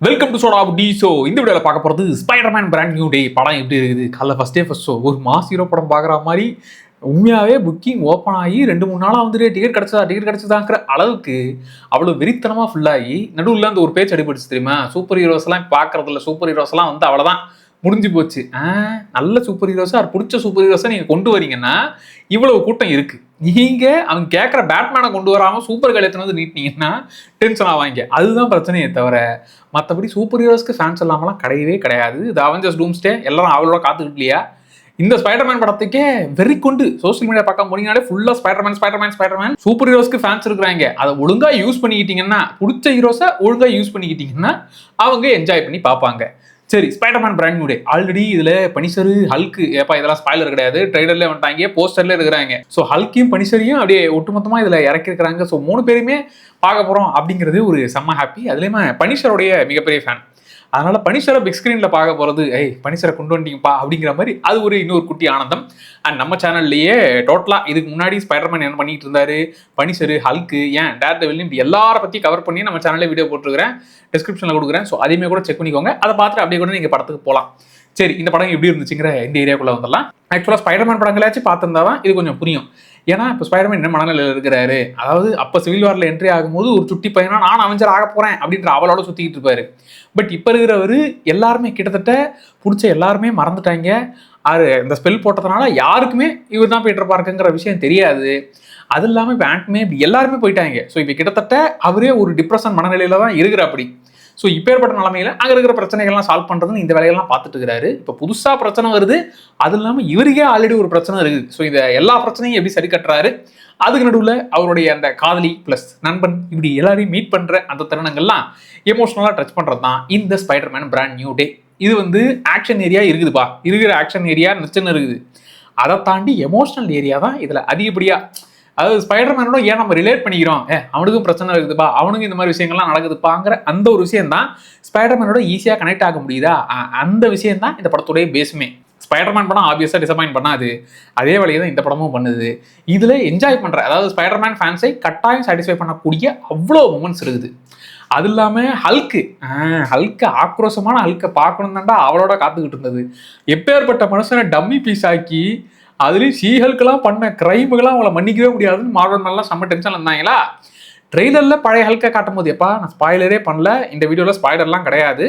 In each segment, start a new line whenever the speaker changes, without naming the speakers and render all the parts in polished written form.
Welcome to சோடா டி show. இந்த வீடியோவில் பார்க்க போகிறது ஸ்பைடர்மேன் பிராண்ட் நியூ டே படம் எப்படி இருக்குது. காலைல ஃபர்ஸ்ட் ஷோ ஒரு மாஸ் ஹீரோ படம் பார்க்குற மாதிரி உண்மையாகவே புக்கிங் ஓப்பன் ஆகி 2-3 நாளாக வந்துட்டு டிக்கெட் கிடச்சதாங்கிற அளவுக்கு அவ்வளோ வெறித்தனமாக ஃபுல்லாகி நடுவில் அந்த ஒரு பேச்சு அடிபடுச்சு தெரியுமா. சூப்பர் ஹீரோஸ்லாம் பார்க்குறதில்ல, சூப்பர் ஹீரோஸ்லாம் வந்து அவ்வளோதான் முடிஞ்சு போச்சு. நல்ல சூப்பர் ஹீரோஸாக அது பிடிச்ச சூப்பர் ஹீரோஸாக நீங்கள் கொண்டு வரீங்கன்னா இவ்வளவு கூட்டம் இருக்குது. நீங்கள் அவங்க கேட்குற பேட்மேனை கொண்டு வராமல் சூப்பர் கல்யாணத்தை வந்து நீட்டினீங்கன்னா டென்ஷன் ஆவாங்க. அதுதான் பிரச்சனையே தவிர மற்றபடி சூப்பர் ஹீரோஸ்க்கு ஃபேன்ஸ் இல்லாமலாம் கிடையவே கிடையாது. இது அவெஞ்சர்ஸ் டூம்ஸ்டே எல்லாரும் அவளோட காத்துக்கிட்டு இல்லையா. இந்த ஸ்பைடர்மேன் படத்துக்கே வெறி கொண்டு சோசியல் மீடியா பார்க்க போனீங்கனாலே ஃபுல்லாக ஸ்பைடர்மேன் சூப்பர் ஹீரோஸ்க்கு ஃபேன்ஸ் இருக்கிறாங்க. அதை ஒழுங்காக யூஸ் பண்ணிக்கிட்டீங்கன்னா, பிடிச்ச ஹீரோஸை ஒழுங்காக யூஸ் பண்ணிக்கிட்டீங்கன்னா அவங்க என்ஜாய் பண்ணி பார்ப்பாங்க. சரி, Spiderman brand new day. Already இதில் பனிஷரு, ஹல்க்கு, ஏப்பா இதெல்லாம் ஸ்பாய்லர் கிடையாது, ட்ரெய்லர்லேயே வந்துட்டாங்க, போஸ்டர்லேயே இருக்கிறாங்க. ஸோ ஹல்க்கையும் பனிஷரையும் அப்படியே ஒட்டுமொத்தமாக இதில் இறக்கிருக்கிறாங்க. ஸோ 3 பேருமே பார்க்க போகிறோம் அப்படிங்கிறது ஒரு செம்ம ஹாப்பி. அதுலேயுமே பனிஷருடைய மிகப்பெரிய ஃபேன். அதனால பனிஷரை பிக் ஸ்க்ரீனில் பார்க்க போகிறது, பனிஷரை கொண்டு வந்துட்டீங்கப்பா அப்படிங்கிற மாதிரி அது ஒரு இன்னொரு குட்டி ஆனந்தம். அண்ட் நம்ம சேனல்லையே டோட்டலாக இதுக்கு முன்னாடி ஸ்பைடர்மேன் என்ன பண்ணிட்டு இருந்தாரு, பனிஷரு, ஹல்க்கு, டேர் டெவில்னு இப்படி எல்லாரை பற்றி கவர் பண்ணி நம்ம சேனல்லே வீடியோ போட்டுருக்கிறேன், டிஸ்கிரிப்ஷனில் கொடுக்குறேன். ஸோ அதையுமே கூட செக் பண்ணிக்கோங்க. அதை பார்த்துட்டு அப்படியே கூட நீங்கள் படத்துக்கு போகலாம். சரி, இந்த படம் எப்படி இருந்துச்சுங்கிற இந்த ஏரியாக்குள்ளே வந்துடலாம். ஆக்சுவலாக ஸ்பைடர்மேன் படங்களாச்சும் பார்த்துருந்தா தான் இது கொஞ்சம் புரியும். ஏன்னா இப்போ ஸ்பைடர்மேன் என்ன மனநிலையில் இருக்கிறாரு, அதாவது அப்போ சிவில் வாரில் என்ட்ரி ஆகும்போது ஒரு சுட்டி பையனா நான் அவெஞ்சர் ஆக போகிறேன் அப்படின்ற அவளோட சுற்றிக்கிட்டு இருப்பாரு. பட் இப்போ இருக்கிறவர் எல்லாருமே கிட்டத்தட்ட பிடிச்ச எல்லாருமே மறந்துட்டாங்க. இந்த ஸ்பெல் போட்டதுனால யாருக்குமே இவர் தான் பீட்டர் பார்க்கங்கிற விஷயம் தெரியாது. அது இல்லாமல் இப்போ ஆண்ட்மே இப்படி எல்லாருமே போயிட்டாங்க. ஸோ இப்போ கிட்டத்தட்ட அவரே ஒரு டிப்ரெஷன் மனநிலையில தான் இருக்கிற. அப்படி ஸோ இப்போ ஏற்பட்ட நிலைமையில அங்கே இருக்கிற பிரச்சனைகள்லாம் சால்வ் பண்ணுறதுன்னு இந்த வேலையெல்லாம் பார்த்துட்டு இருக்கிறாரு. இப்போ புதுசாக பிரச்சனை வருது. அது இல்லாமல் இவருக்கே ஆல்ரெடி ஒரு பிரச்சனை இருக்குது. ஸோ இந்த எல்லா பிரச்சனையும் எப்படி சரி கட்டுறாரு, அதுக்கு நடுவில் அவருடைய அந்த காதலி ப்ளஸ் நண்பன் இப்படி எல்லாரையும் மீட் பண்ணுற அந்த தருணங்கள்லாம் எமோஷனலாக டச் பண்ணுறது தான் இந்த ஸ்பைடர்மேன் பிராண்ட் நியூ டே. இது வந்து ஆக்ஷன் ஏரியா இருக்குதுப்பா, இருக்கிற ஆக்ஷன் ஏரியா நிச்சயம் இருக்குது. அதை தாண்டி எமோஷனல் ஏரியா தான் இதில் அதிகப்படியாக. அதாவது ஸ்பைடர்மேனோட ஏன் நம்ம ரிலேட் பண்ணிக்கிறோம், அவனுக்கும் பிரச்சனை இருக்குதுப்பா, அவனுக்கும் இந்த மாதிரி விஷயங்கள்லாம் நடக்குதுப்பாங்கிற அந்த ஒரு விஷயம் தான் ஸ்பைடர்மேனோட ஈஸியாக கனெக்ட் ஆக முடியுதா, அந்த விஷயம் தான் இந்த படத்துடைய பேஸுமே. ஸ்பைடர்மேன் படம் ஆப்வியஸாக டிசப்பாயின்ட் பண்ணாது, அதே வழியை தான் இந்த படமும் பண்ணுது. இதில் என்ஜாய் பண்ணுற, அதாவது ஸ்பைடர்மேன் ஃபேன்ஸை கட்டாயம் சாட்டிஸ்ஃபை பண்ணக்கூடிய அவ்வளோ மூமெண்ட்ஸ் இருக்குது. அது இல்லாமல் ஹல்க்கு ஆக்ரோஷமான ஹல்க்கை பார்க்கணும் தாண்டா அவளோட காத்துக்கிட்டு இருந்தது. எப்பேற்பட்ட மனுஷனை டம்மி பீஸ் ஆக்கி அதுலேயும் ஷீஹல்க்கெல்லாம் பண்ண கிரைமுகளாம் அவங்கள மன்னிக்கவே முடியாதுன்னு மார்வல் மேலாம் செம்ம டென்ஷன் இருந்தாங்களா. ட்ரெய்லரில் பழைய ஹல்க்கை காட்டும் போது, எப்பா நான் ஸ்பாய்லரே பண்ணல, இந்த வீடியோவில் ஸ்பாய்லர்லாம் கிடையாது,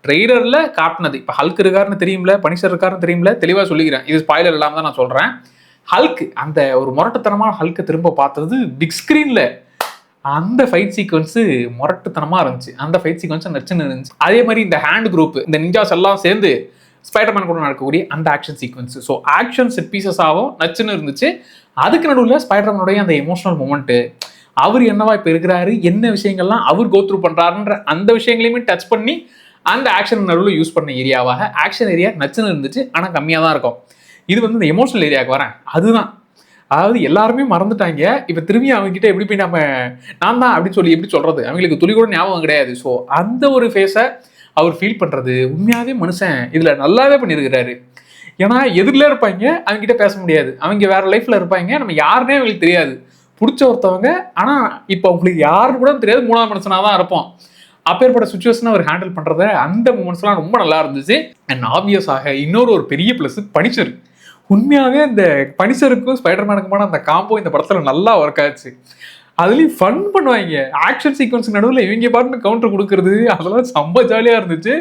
ட்ரெய்லரில் காட்டினது. இப்போ ஹல்க் இருக்காருன்னு தெரியும்ல, பனிஷர் இருக்காருன்னு தெரியும்ல, தெளிவாக சொல்லிக்கிறேன், இது ஸ்பாய்லர் இல்லாமல் தான் நான் சொல்கிறேன். ஹல்க் அந்த ஒரு முரட்டுத்தனமான ஹல்க்கை திரும்ப பார்த்தது பிக் ஸ்க்ரீனில். அந்த ஃபைட் சீக்வன்ஸு முரட்டுத்தனமாக இருந்துச்சு. அந்த ஃபைட் சீக்வன்ஸும் நச்சுன்னு இருந்துச்சு. அதே மாதிரி இந்த ஹேண்ட் குரூப், இந்த நிஞ்சாஸ் எல்லாம் சேர்ந்து ஸ்பைடர்மேன் கூட நடக்கக்கூடிய அந்த action sequence, so action set பீசஸாகவும் நச்சுன்னு இருந்துச்சு. அதுக்கு நடுவில் ஸ்பைடர்மேனுடைய அந்த எமோஷனல் மூமெண்ட்டு, அவர் என்னவா இப்போ இருக்கிறாரு, என்ன விஷயங்கள்லாம் அவர் கோத்ரூ பண்ணுறாருன்ற அந்த விஷயங்களையுமே டச் பண்ணி அந்த ஆக்ஷன் நடுவில் யூஸ் பண்ண ஏரியாவாக ஆக்ஷன் ஏரியா நச்சுன்னு இருந்துச்சு. ஆனால் கம்மியாக தான் இருக்கும். இது வந்து இந்த எமோஷனல் ஏரியாவுக்கு வரேன். அதுதான், அதாவது எல்லாருமே மறந்துட்டாங்க. இப்போ திரும்பி அவங்ககிட்ட எப்படி போய் நான் தான் அப்படின்னு சொல்லி எப்படி சொல்கிறது, அவங்களுக்கு துளி கூட ஞாபகம் கிடையாது. ஸோ அந்த ஒரு ஃபேஸை அவர் ஃபீல் பண்ணுறது உண்மையாகவே மனுஷன் இதில் நல்லாவே பண்ணியிருக்கிறாரு. ஏன்னா எதிரில் இருப்பாங்க, அவங்ககிட்ட பேச முடியாது, அவங்க வேறு லைஃப்பில் இருப்பாங்க, நம்ம யாருன்னே அவங்களுக்கு தெரியாது, பிடிச்ச ஒருத்தவங்க. ஆனால் இப்போ அவங்களுக்கு யாருன்னு கூட தெரியாது, 3ஆவது மனுஷனாக தான் இருப்போம். அப்பேற்பட்ட சுச்சுவேஷனை அவர் ஹேண்டில் பண்ணுறத அந்த மூமெண்ட்ஸ்லாம் ரொம்ப நல்லா இருந்துச்சு. அண்ட் ஆப்வியஸாக இன்னொரு ஒரு பெரிய ப்ளஸ் பனிஷர். உண்மையாகவே இந்த பனிஷருக்கும் ஸ்பைடர்மேனுக்குமான அந்த காம்போ இந்த படத்தில் நல்லா ஒர்க் ஆச்சு. அதுலேயும் ஃபன் பண்ணுவாங்க. ஆக்ஷன் சீக்வன்ஸுக்கு நடுவில் இவங்க பாட்டுன்னு கவுண்டர் கொடுக்குறது, அதெல்லாம் ரொம்ப ஜாலியாக இருந்துச்சு.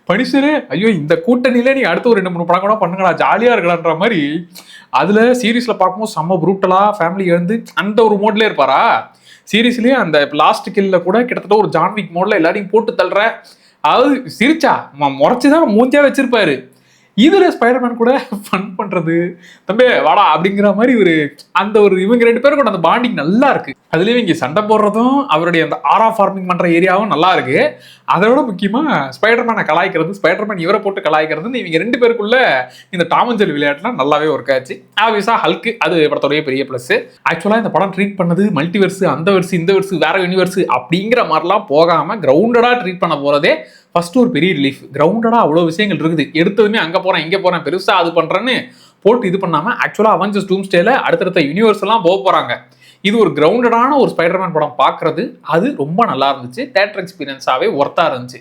பனிஷரு ஐயோ இந்த கூட்டணியிலே நீ அடுத்து ஒரு 2-3 படம் கூட பண்ணுங்களா, ஜாலியாக இருக்கலான்ற மாதிரி. அதில் சீரீஸில் பார்க்கும்போது செம்ம ப்ரூட்டலாக ஃபேமிலி எழுந்து அந்த ஒரு மோட்லேயே இருப்பாரா. சீரீஸ்லேயே அந்த லாஸ்ட் கில்ல கூட கிட்டத்தட்ட ஒரு ஜான்விக் மோடில் எல்லாரையும் போட்டு தள்ளுற, அதாவது சிரிச்சா முறைச்சி தான் மூஞ்சியாக வச்சிருப்பாரு. இதில் ஸ்பைடர்மேன் கூட ஃபன் பண்ணுறது, தம்பி வாடா அப்படிங்கிற மாதிரி ஒரு அந்த ஒரு இவங்க 2 பேரும் கூட அந்த பாண்டிங் நல்லா இருக்கு. அதுலேயும் இங்கே சண்டை போடுறதும் அவருடைய அந்த ஆரா ஃபார்மிங் பண்ணுற ஏரியாவும் நல்லா இருக்கு. அதோட முக்கியமாக ஸ்பைடர்மேனை கலாய்க்கிறது, ஸ்பைடர்மேன் இவரை போட்டு கலாய்க்கிறதுன்னு இவங்க 2 பேருக்குள்ள இந்த டாம் அண்ட் ஜெர்ரி விளையாட்டுலாம் நல்லாவே ஒர்க் ஆச்சு. ஆப்வியஸாக ஹல்க்கு அது படத்தோடைய பெரிய ப்ளஸ். ஆக்சுவலாக இந்த படம் ட்ரீட் பண்ணது மல்டிவர்ஸ், அந்த வெர்ஸ் இந்த வெர்ஸ் வேற யூனிவர்ஸ் அப்படிங்கிற மாதிரிலாம் போகாமல் கிரவுண்டடாக ட்ரீட் பண்ண போகிறதே ஃபர்ஸ்ட் ஒரு பெரிய ரிலீஃப். கிரவுண்டடாக அவ்வளோ விஷயங்கள் இருக்குது. எடுத்ததுமே அங்கே போகிறேன் இங்கே போகிறேன் பெருசாக அது பண்ணுறேன்னு போட்டு இது பண்ணாமல் ஆக்சுவலாக அவெஞ்சர்ஸ் டூம்ஸ்டேல அடுத்தடுத்த யூனிவர்ஸ் எல்லாம் போக போகிறாங்க. இது ஒரு கிரவுண்டடான ஒரு ஸ்பைடர்மேன் படம் பார்க்குறது அது ரொம்ப நல்லா இருந்துச்சு. தியேட்டர் எக்ஸ்பீரியன்ஸாகவே ஒர்த்தாக இருந்துச்சு.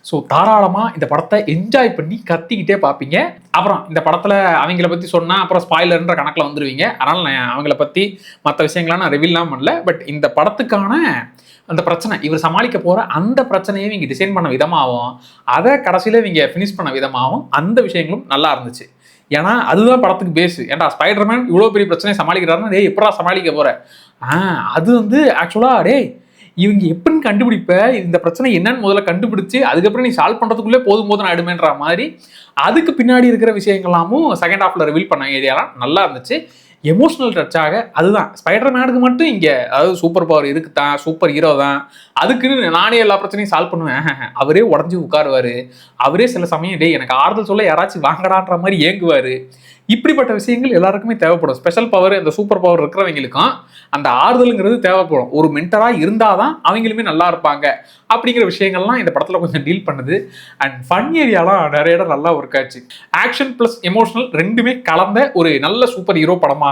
ஸோ தாராளமாக இந்த படத்தை என்ஜாய் பண்ணி கத்திக்கிட்டே பார்ப்பீங்க. அப்புறம் இந்த படத்தில் அவங்கள பற்றி சொன்னால் அப்புறம் ஸ்பாய்லர்ன்ற கணக்கில் வந்துடுவீங்க. அதனால் நான் அவங்கள பற்றி மற்ற விஷயங்கள்லாம் நான் ரிவீல்லாம் பண்ணல. பட் இந்த படத்துக்கான அந்த பிரச்சனை இவர் சமாளிக்க போகிற அந்த பிரச்சனையை இவங்க டிசைன் பண்ண விதமாகவும் அதை கடைசியில் இவங்க ஃபினிஷ் பண்ண விதமாகவும் அந்த விஷயங்களும் நல்லா இருந்துச்சு. ஏன்னா அதுதான் படத்துக்கு பேஸு. ஏன்டா ஸ்பைடர்மேன் இவ்வளோ பெரிய பிரச்சனையை சமாளிக்கிறாருன்னா டேய் எப்படா சமாளிக்க போகிற அது வந்து ஆக்சுவலாக டேய் இவங்க எப்படின்னு கண்டுபிடிப்ப இந்த பிரச்சனை என்னன்னு முதல்ல கண்டுபிடிச்சு அதுக்கப்புறம் நீ சால்வ் பண்ணுறதுக்குள்ளே போதும் ஆயிடுமேன்ற மாதிரி அதுக்கு பின்னாடி இருக்கிற விஷயங்களாமும் செகண்ட் ஹாஃப்ல ரிவீல் பண்ண ஏரியாலாம் நல்லா இருந்துச்சு. எமோஷனல் டச்சாக அதுதான் ஸ்பைடர்மேனுக்கு மட்டும் இங்கே அதாவது சூப்பர் பவர் இதுக்கு தான் சூப்பர் ஹீரோ தான் அதுக்குன்னு நானே எல்லா பிரச்சனையும் சால்வ் பண்ணுவேன். அவரே உடஞ்சி உட்காருவார். அவரே சில சமயம் டே எனக்கு ஆறுதல் சொல்ல யாராச்சும் வாங்கடான்ற மாதிரி ஏங்குவார். இப்படிப்பட்ட விஷயங்கள் எல்லாருக்குமே தேவைப்படும். ஸ்பெஷல் பவர் இந்த சூப்பர் பவர் இருக்கிறவங்களுக்கும் அந்த ஆறுதலுங்கிறது தேவைப்படும். ஒரு மென்டராக இருந்தால் தான் அவங்களுமே நல்லா இருப்பாங்க அப்படிங்கிற விஷயங்கள்லாம் இந்த படத்தில் கொஞ்சம் டீல் பண்ணுது. அண்ட் ஃபன் ஏரியாலாம் நிறைய இடம் நல்லா ஒர்க் ஆச்சு. ஆக்ஷன் ப்ளஸ் எமோஷனல் ரெண்டுமே கலந்த ஒரு நல்ல சூப்பர் ஹீரோ படமாக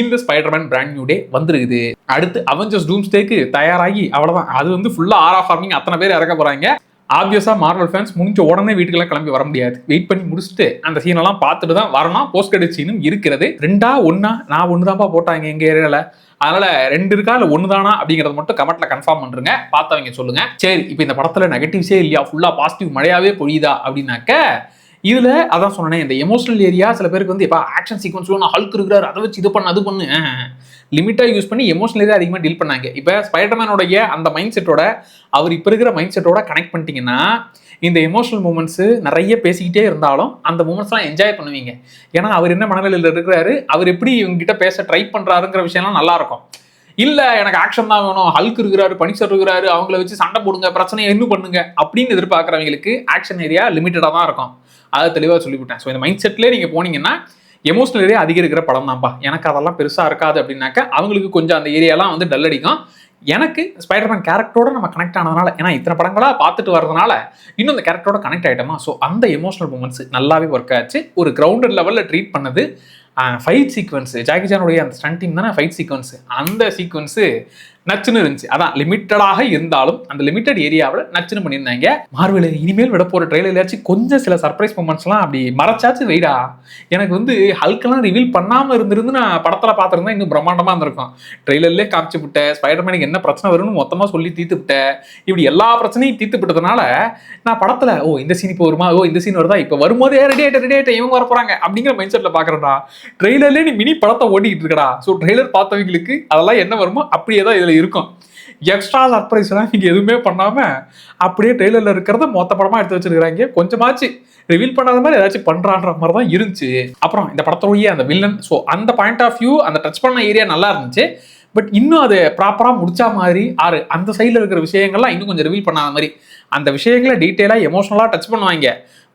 இந்த ஸ்பைடர்மேன் பிராண்ட் நியூ டே வந்துருக்குது. அடுத்து அவெஞ்சர்ஸ் டூம்ஸ்டேக்கு தயாராகி அவ்வளோதான். அது வந்து ஃபுல்லாக ஆர் ஆஃப் ஆர்மிங் அத்தனை பேர் இறக்க போகிறாங்க. ஆப்வியஸாக மார்வல் ஃபேன்ஸ் முடிஞ்ச உடனே வீட்டுக்கெல்லாம் கிளம்பி வர முடியாது. வெயிட் பண்ணி முடிச்சுட்டு அந்த சீனெல்லாம் பார்த்துட்டு தான் வரணும். போஸ்ட் கிரெடிட் சீனும் இருக்கிறது. 2 1 நான் 1 தான்ப்பா போட்டாங்க எங்கள் ஏரியாவில். அதனால 2 இருக்கா இல்லை 1 தானா அப்படிங்கிறத மட்டும் கமெண்ட்ல கன்ஃபார்ம் பண்ணுங்க. பார்த்தவங்க சொல்லுங்க. சரி இப்போ இந்த படத்தில் நெகட்டிவ்ஸே இல்லையா ஃபுல்லாக பாசிட்டிவ் மழையாவே பொழியுதா அப்படின்னாக்க இதுல அதான் சொன்னேன் இந்த எமோஷனல் ஏரியா சில பேருக்கு வந்து எப்போ ஆக்ஷன் சீக்வன்ஸ்ல நான் ஹல்க் இருக்கிறார் அதை வச்சு இது பண்ணு அது பண்ணு லிமிட்டாக யூஸ் பண்ணி எமோஷனல் ஏரியா அதிகமாக டீல் பண்ணாங்க. இப்போ ஸ்பைடர்மேனோடைய அந்த மைண்ட் செட்டோட அவர் இப்போ இருக்கிற மைண்ட் செட்டோட கனெக்ட் பண்ணிட்டீங்கன்னா இந்த எமோஷனல் மூமெண்ட்ஸு நிறைய பேசிக்கிட்டே இருந்தாலும் அந்த மூமெண்ட்ஸ்லாம் என்ஜாய் பண்ணுவீங்க. ஏன்னா அவர் என்ன மனநிலையில் இருக்கிறாரு, அவர் எப்படி இவங்ககிட்ட பேச ட்ரை பண்ணுறாருங்கிற விஷயம்லாம் நல்லா இருக்கும். இல்லை எனக்கு ஆக்ஷன் தான் வேணும், ஹல்க் இருக்கிறாரு, பனிஷர் இருக்கிறாரு, அவங்கள வச்சு சண்டை போடுங்க, பிரச்சனையை இன்னும் பண்ணுங்க அப்படின்னு எதிர்பார்க்குறவங்களுக்கு ஆக்ஷன் ஏரியா லிமிட்டடாக தான் இருக்கும். அதை தெளிவாக சொல்லிவிட்டேன். ஸோ இந்த மைண்ட் செட்லேயே நீங்கள் போனீங்கன்னா எமோஷனல் ஏரியா அதிகரிக்கிற படம் தான்ப்பா. எனக்கு அதெல்லாம் பெருசாக இருக்காது அப்படின்னாக்கா அவங்களுக்கு கொஞ்சம் அந்த ஏரியாலாம் வந்து டல் அடிக்கும். எனக்கு ஸ்பைடர்மேன் கேரக்டரோட நம்ம கனெக்ட் ஆனதுனால ஏன்னா இத்தனை படங்களாக பார்த்துட்டு வரதுனால இன்னும் அந்த கேரக்டரோட கனெக்ட் ஆகிட்டோமா. ஸோ அந்த எமோஷனல் மூமெண்ட்ஸ் நல்லாவே ஒர்க் ஆச்சு. ஒரு கிரவுண்டட் லெவலில் ட்ரீட் பண்ணது. ஃபைட் சீக்வன்ஸு ஜாக்கி சானுடைய அந்த ஸ்டண்டிங் தானே ஃபைட் சீக்வன்ஸு அந்த சீக்வன்ஸு நச்சுன்னு இருந்துச்சு. அதான் லிமிட்டடாக இருந்தாலும் அந்த லிமிட்டட் ஏரியாவில் நச்சுன்னு பண்ணியிருந்தாங்க. மார்வெல் இனிமேல் விட போகிற ட்ரெயிலர்லாச்சும் கொஞ்சம் சில சர்ப்ரைஸ் மூமெண்ட்ஸ்லாம் அப்படி மறைச்சாச்சு வெயிடா. எனக்கு வந்து ஹல்கெல்லாம் ரிவீல் பண்ணாமல் இருந்திருந்து நான் படத்தில் பார்த்துருந்தா இன்னும் பிரம்மாண்டமாக இருந்திருக்கும். ட்ரெயிலர்லேயே காமிச்சு விட்டேன் ஸ்பைடர்மேனுக்கு என்ன பிரச்சனை வரும்னு மொத்தமாக சொல்லி தீர்த்து விட்டேன். இப்படி எல்லா பிரச்சனையும் தீர்த்து விட்டதுனால நான் படத்தில் இந்த சீன் இப்போ வருமா, இந்த சீன் வருதா, இப்போ வரும்போதே ரெடி ஆகிட்ட இவங்க வர போகிறாங்க அப்படிங்கிற மைண்ட் செட்டில் பார்க்குறேன்டா. ட்ரெயிலர்லேயே நீ மினி படத்தை ஓடிக்கிட்டு இருக்கடா. ஸோ ட்ரெய்லர் பார்த்தவங்களுக்கு அதெல்லாம் என்ன வருமோ அப்படியே தான் இதில் இருக்கும். எக்ஸ்ட்ரா சர்ப்ரைஸ்லாம் நீங்க எதுவுமே பண்ணாம அப்படியே ட்ரெய்லர்ல இருக்கிறத மொத்த படமா எடுத்து வச்சிருக்காங்க. கொஞ்சமாச்சு ரிவீல் பண்ணாத மாதிரி ஏதாச்சும் பண்றான்ற மாதிரி தான் இருந்துச்சு. அப்புறம் இந்த படத்தோடைய அந்த வில்லன் ஸோ அந்த பாயிண்ட் ஆஃப் வியூ அந்த டச் பண்ண ஏரியா நல்லா இருந்துச்சு. பட் இன்னும் அது ப்ராப்பராக முடிச்சா மாதிரி அந்த சைடில் இருக்கிற விஷயங்கள்லாம் இன்னும் கொஞ்சம் ரிவீல் பண்ணாத மாதிரி அந்த விஷயங்களை டீட்டெயிலாக எமோஷனலாக டச் பண்ணுவாங்க.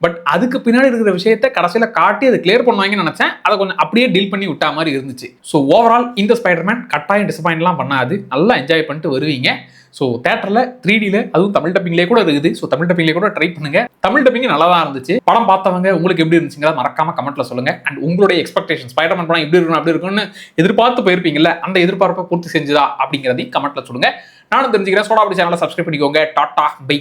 பட் அதுக்கு பின்னாடி இருக்கிற விஷயத்தை கடைசியில் காட்டி அதை கிளியர் பண்ணுவாங்கன்னு நினச்சேன். அதை கொஞ்சம் அப்படியே டீல் பண்ணி விட்டா மாதிரி இருந்துச்சு. ஸோ ஓவரால் இந்த ஸ்பைடர்மேன் கட்டாயம் டிசப்பாயின்ட்லாம் பண்ணாது. நல்லா என்ஜாய் பண்ணிட்டு வருவீங்க. ஸோ தேட்டரில் 3Dல அதுவும் தமிழ் டப்பிங்லேயே கூட இருக்குது. ஸோ தமிழ் டப்பிங்லேயே கூட ட்ரை பண்ணுங்க. தமிழ் டப்பிங் நல்லா தான் இருந்துச்சு. படம் பார்த்தவங்க உங்களுக்கு எப்படி இருந்துச்சுங்க மறக்காம கமெண்ட்ல சொல்லுங்க. அண்ட் உங்களுடைய எக்ஸ்பெக்டேஷன் ஸ்பைடர்மேன் படம் எப்படி இருக்கணும் அப்படி இருக்கும்னு எதிர்பார்த்து போயிருப்பீங்கல்ல, அந்த எதிர்பார்ப்பை பூர்த்தி செஞ்சுதா அப்படிங்கிறதையும் கமெண்ட்ல சொல்லுங்க. நானும் தெரிஞ்சுக்கிறேன். சோடா அப்படி சேனலை சப்ஸ்கிரைப் பண்ணிக்கோங்க. Tata bye.